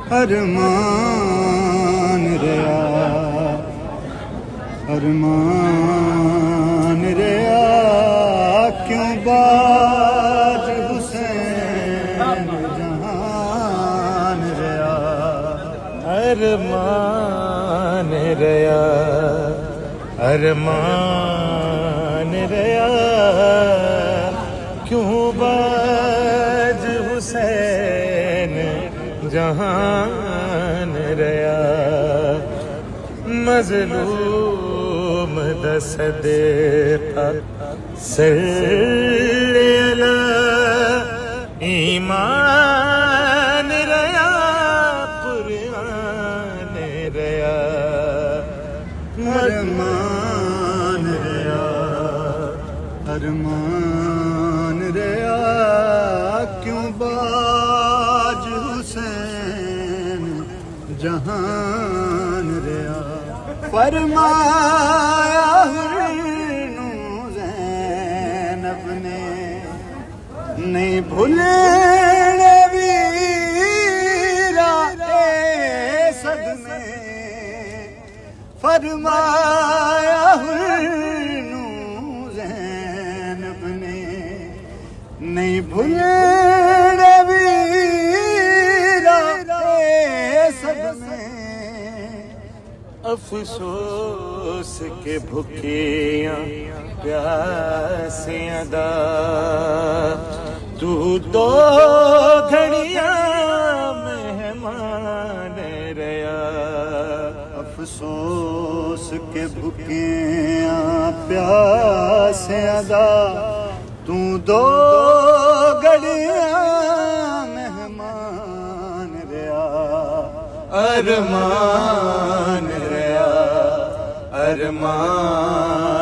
अरमान रया, अरमान रया, क्यों बाज हुसैन जहान रया। अरमान रया, अरमान रया, क्यों बाज हुसैन जहान रया। मज़लूम दसदेक़ा सल्ले अला ईमान रया, कुरान रया। अरमान रया, अरमान रया, क्यों बाज हुसैन जहान रया। फरमाया हुर्नू ज़ैनब ने नहीं भूलने वीरा ए सदमे। फरमाया हुर्नू ज़ैनब ने नहीं भूलने वीरा ए सदमे। अफसोस के भूखियां प्यासियां दा तू दो घड़ियां मेहमान रया। अफसोस के भूखियां प्यासियां दा तू दो घड़ियां मेहमान रया। अरमान रया, अरमान